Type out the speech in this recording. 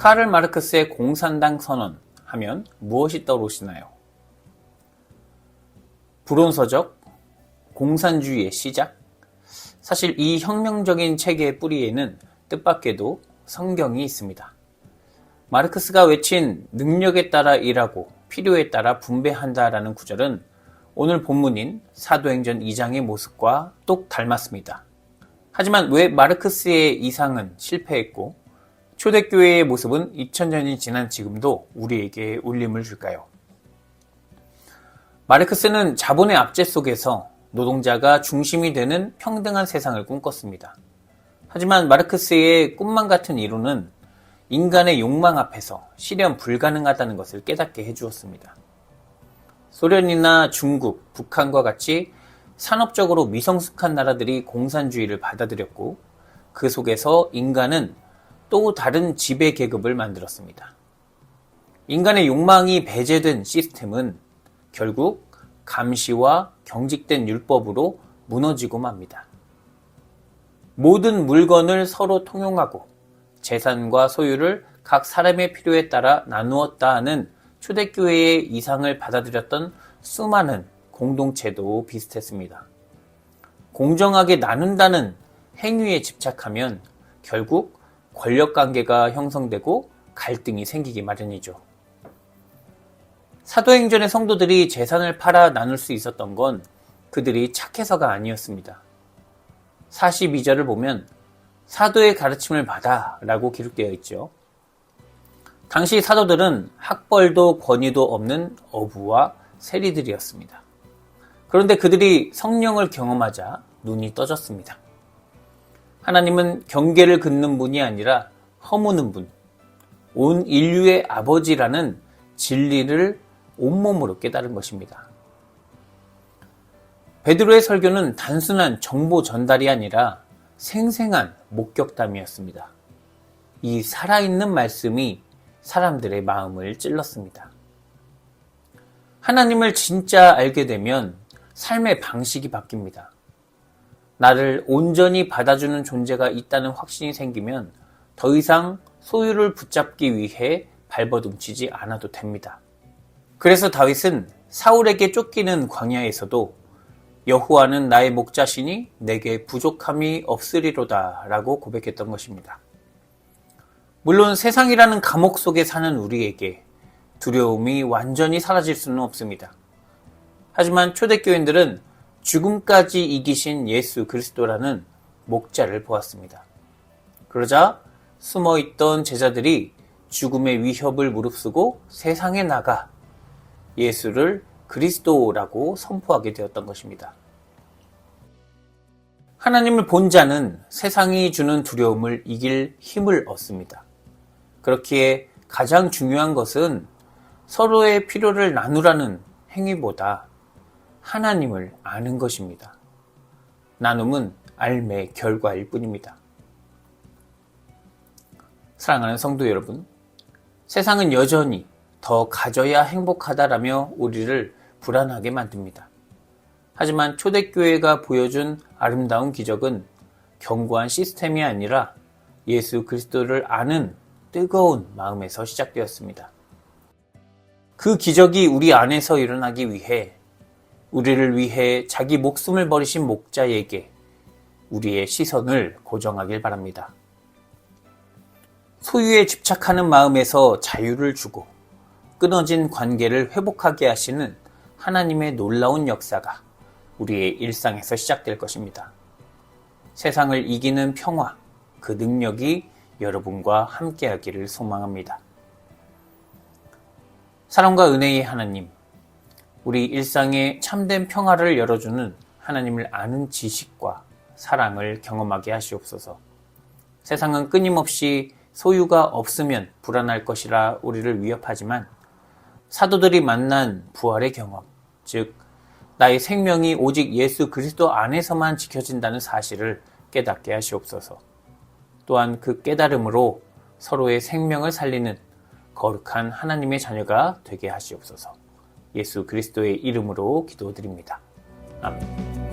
카를 마르크스의 공산당 선언 하면 무엇이 떠오르시나요? 불온서적, 공산주의의 시작? 사실 이 혁명적인 체계의 뿌리에는 뜻밖에도 성경이 있습니다. 마르크스가 외친 능력에 따라 일하고 필요에 따라 분배한다라는 구절은 오늘 본문인 사도행전 2장의 모습과 똑 닮았습니다. 하지만 왜 마르크스의 이상은 실패했고 초대교회의 모습은 2000년이 지난 지금도 우리에게 울림을 줄까요? 마르크스는 자본의 압제 속에서 노동자가 중심이 되는 평등한 세상을 꿈꿨습니다. 하지만 마르크스의 꿈만 같은 이론은 인간의 욕망 앞에서 실현 불가능하다는 것을 깨닫게 해주었습니다. 소련이나 중국, 북한과 같이 산업적으로 미성숙한 나라들이 공산주의를 받아들였고 그 속에서 인간은 또 다른 지배 계급을 만들었습니다. 인간의 욕망이 배제된 시스템은 결국 감시와 경직된 율법으로 무너지고 맙니다. 모든 물건을 서로 통용하고 재산과 소유를 각 사람의 필요에 따라 나누었다 하는 초대교회의 이상을 받아들였던 수많은 공동체도 비슷했습니다. 공정하게 나눈다는 행위에 집착하면 결국 권력관계가 형성되고 갈등이 생기기 마련이죠. 사도행전의 성도들이 재산을 팔아 나눌 수 있었던 건 그들이 착해서가 아니었습니다. 42절을 보면 사도의 가르침을 받아 라고 기록되어 있죠. 당시 사도들은 학벌도 권위도 없는 어부와 세리들이었습니다. 그런데 그들이 성령을 경험하자 눈이 떠졌습니다. 하나님은 경계를 긋는 분이 아니라 허무는 분, 온 인류의 아버지라는 진리를 온몸으로 깨달은 것입니다. 베드로의 설교는 단순한 정보 전달이 아니라 생생한 목격담이었습니다. 이 살아있는 말씀이 사람들의 마음을 찔렀습니다. 하나님을 진짜 알게 되면 삶의 방식이 바뀝니다. 나를 온전히 받아주는 존재가 있다는 확신이 생기면 더 이상 소유를 붙잡기 위해 발버둥치지 않아도 됩니다. 그래서 다윗은 사울에게 쫓기는 광야에서도 여호와는 나의 목자시니 내게 부족함이 없으리로다 라고 고백했던 것입니다. 물론 세상이라는 감옥 속에 사는 우리에게 두려움이 완전히 사라질 수는 없습니다. 하지만 초대교인들은 죽음까지 이기신 예수 그리스도라는 목자를 보았습니다. 그러자 숨어있던 제자들이 죽음의 위협을 무릅쓰고 세상에 나가 예수를 그리스도라고 선포하게 되었던 것입니다. 하나님을 본 자는 세상이 주는 두려움을 이길 힘을 얻습니다. 그렇기에 가장 중요한 것은 서로의 필요를 나누라는 행위보다 하나님을 아는 것입니다. 나눔은 알매 결과일 뿐입니다. 사랑하는 성도 여러분, 세상은 여전히 더 가져야 행복하다라며 우리를 불안하게 만듭니다. 하지만 초대교회가 보여준 아름다운 기적은 견고한 시스템이 아니라 예수 그리스도를 아는 뜨거운 마음에서 시작되었습니다. 그 기적이 우리 안에서 일어나기 위해 우리를 위해 자기 목숨을 버리신 목자에게 우리의 시선을 고정하길 바랍니다. 소유에 집착하는 마음에서 자유를 주고 끊어진 관계를 회복하게 하시는 하나님의 놀라운 역사가 우리의 일상에서 시작될 것입니다. 세상을 이기는 평화, 그 능력이 여러분과 함께하기를 소망합니다. 사랑과 은혜의 하나님, 우리 일상에 참된 평화를 열어주는 하나님을 아는 지식과 사랑을 경험하게 하시옵소서. 세상은 끊임없이 소유가 없으면 불안할 것이라 우리를 위협하지만 사도들이 만난 부활의 경험, 즉 나의 생명이 오직 예수 그리스도 안에서만 지켜진다는 사실을 깨닫게 하시옵소서. 또한 그 깨달음으로 서로의 생명을 살리는 거룩한 하나님의 자녀가 되게 하시옵소서. 예수 그리스도의 이름으로 기도드립니다. 아멘.